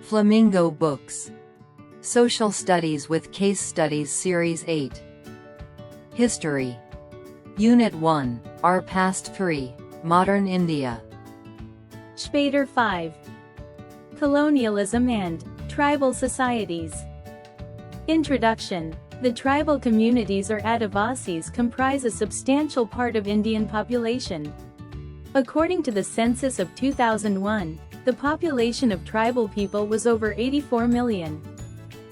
Flamingo Books. Social Studies with Case Studies Series 8. History. Unit 1, Our Past 3, Modern India. Spader 5. Colonialism and Tribal Societies. Introduction. The tribal communities or Adivasis comprise a substantial part of Indian population. According to the census of 2001, the population of tribal people was over 84 million.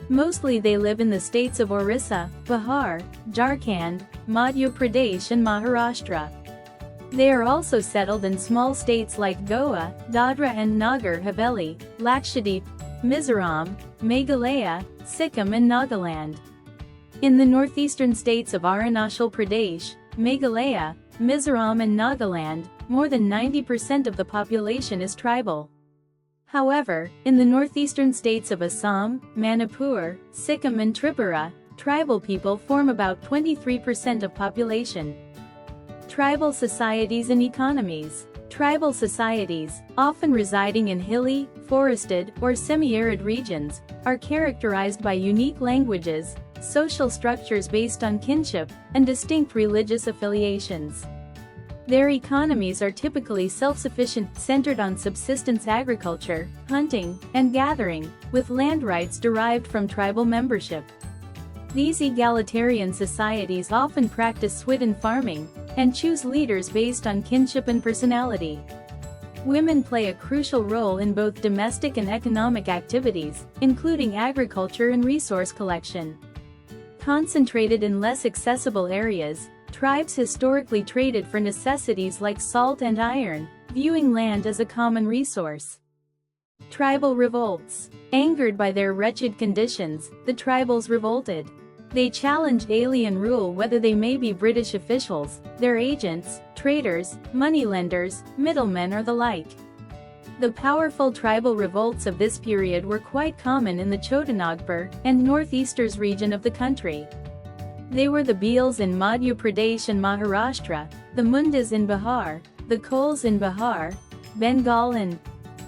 Mostly they live in the states of Orissa, Bihar, Jharkhand, Madhya Pradesh and Maharashtra. They are also settled in small states like Goa, Dadra and Nagar Haveli, Lakshadweep, Mizoram, Meghalaya, Sikkim and Nagaland. In the northeastern states of Arunachal Pradesh, Meghalaya, Mizoram and Nagaland, more than 90% of the population is tribal. However, in the northeastern states of Assam, Manipur, Sikkim and Tripura, tribal people form about 23% of population. Tribal societies and economies. Tribal societies, often residing in hilly, forested, or semi-arid regions, are characterized by unique languages, social structures based on kinship, and distinct religious affiliations. Their economies are typically self-sufficient, centered on subsistence agriculture, hunting, and gathering, with land rights derived from tribal membership. These egalitarian societies often practice swidden farming, and choose leaders based on kinship and personality. Women play a crucial role in both domestic and economic activities, including agriculture and resource collection. Concentrated in less accessible areas, tribes historically traded for necessities like salt and iron, viewing land as a common resource. Tribal revolts. Angered by their wretched conditions, the tribals revolted. They challenged alien rule, whether they may be British officials, their agents, traders, moneylenders, middlemen or the like. The powerful tribal revolts of this period were quite common in the Chotanagpur and northeastern region of the country. They were the Bhils in Madhya Pradesh and Maharashtra, the Mundas in Bihar, the Kols in Bihar, Bengal and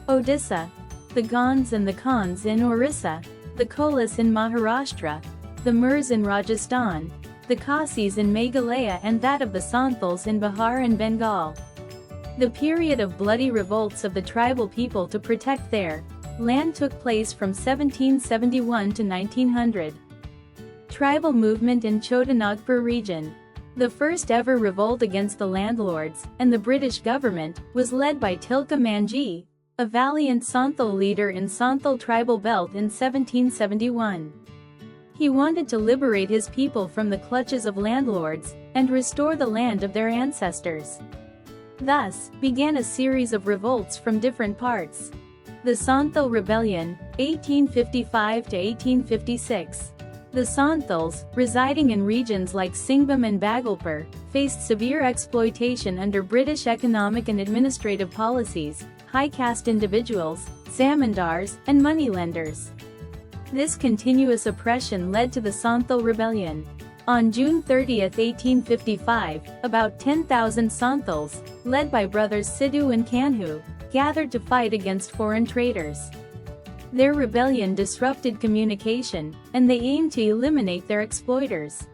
Odisha, the Gonds and the Khans in Orissa, the Kolis in Maharashtra, the Murs in Rajasthan, the Khasis in Meghalaya and that of the Santhals in Bihar and Bengal. The period of bloody revolts of the tribal people to protect their land took place from 1771 to 1900. Tribal movement in Chotanagpur region. The first ever revolt against the landlords and the British government was led by Tilka Manjhi, a valiant Santhal leader in Santhal tribal belt in 1771. He wanted to liberate his people from the clutches of landlords and restore the land of their ancestors. Thus, began a series of revolts from different parts. The Santhal Rebellion, 1855 to 1856. The Santhals, residing in regions like Singhbhum and Bhagalpur, faced severe exploitation under British economic and administrative policies, high caste individuals, zamindars, and moneylenders. This continuous oppression led to the Santhal Rebellion. On June 30, 1855, about 10,000 Santhals, led by brothers Sidhu and Kanhu, gathered to fight against foreign traders. Their rebellion disrupted communication, and they aimed to eliminate their exploiters.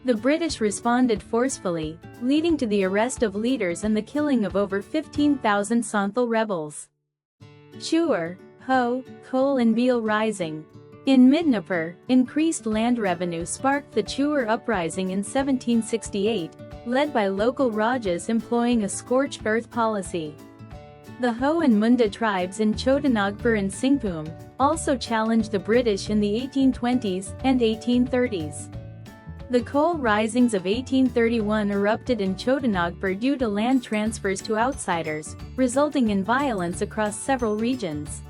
The British responded forcefully, leading to the arrest of leaders and the killing of over 15,000 Santhal rebels. Chur, Ho, Kol and Bhil Rising. In Midnapur, increased land revenue sparked the Chur uprising in 1768, led by local Rajas employing a scorched earth policy. The Ho and Munda tribes in Chotanagpur and Singhbhum also challenged the British in the 1820s and 1830s. The Kol risings of 1831 erupted in Chotanagpur due to land transfers to outsiders, resulting in violence across several regions.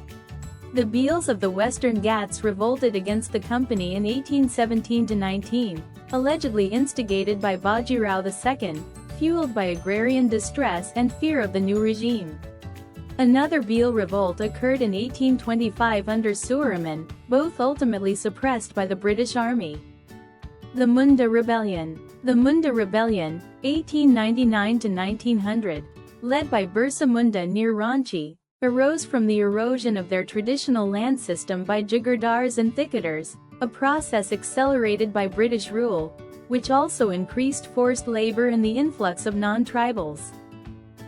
The Bhils of the Western Ghats revolted against the company in 1817-19, allegedly instigated by Bajirao II, fueled by agrarian distress and fear of the new regime. Another Bhil revolt occurred in 1825 under Suvarman, both ultimately suppressed by the British Army. The Munda Rebellion. The Munda Rebellion, 1899 to 1900, led by Birsa Munda near Ranchi, arose from the erosion of their traditional land system by Jagirdars and thicketers, a process accelerated by British rule, which also increased forced labor and the influx of non-tribals.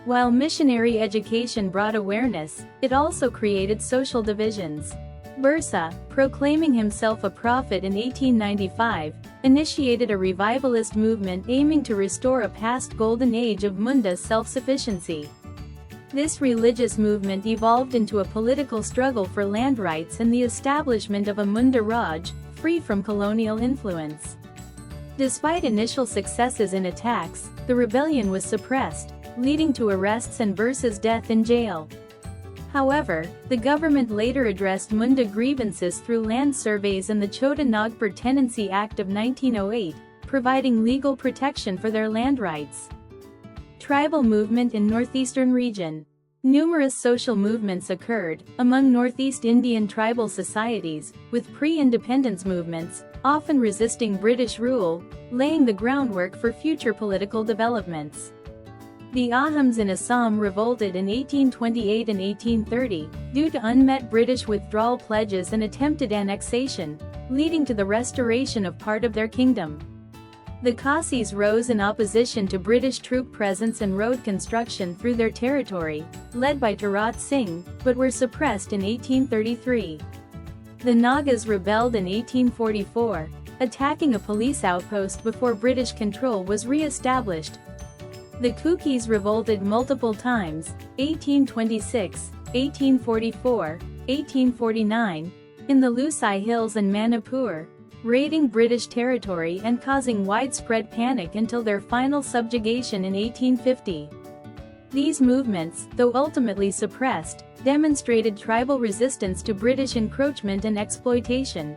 While missionary education brought awareness, it also created social divisions. Birsa, proclaiming himself a prophet in 1895, initiated a revivalist movement aiming to restore a past golden age of Munda's self-sufficiency. This religious movement evolved into a political struggle for land rights and the establishment of a Munda Raj, free from colonial influence. Despite initial successes in attacks, the rebellion was suppressed, leading to arrests and Birsa's death in jail. However, the government later addressed Munda grievances through land surveys and the Chota Nagpur Tenancy Act of 1908, providing legal protection for their land rights. Tribal movement in Northeastern region. Numerous social movements occurred among Northeast Indian tribal societies, with pre-independence movements, often resisting British rule, laying the groundwork for future political developments. The Ahams in Assam revolted in 1828 and 1830, due to unmet British withdrawal pledges and attempted annexation, leading to the restoration of part of their kingdom. The Khasis rose in opposition to British troop presence and road construction through their territory, led by Tarat Singh, but were suppressed in 1833. The Nagas rebelled in 1844, attacking a police outpost before British control was re-established. The Kukis revolted multiple times, 1826, 1844, 1849, in the Lusai Hills and Manipur, raiding British territory and causing widespread panic until their final subjugation in 1850. These movements, though ultimately suppressed, demonstrated tribal resistance to British encroachment and exploitation.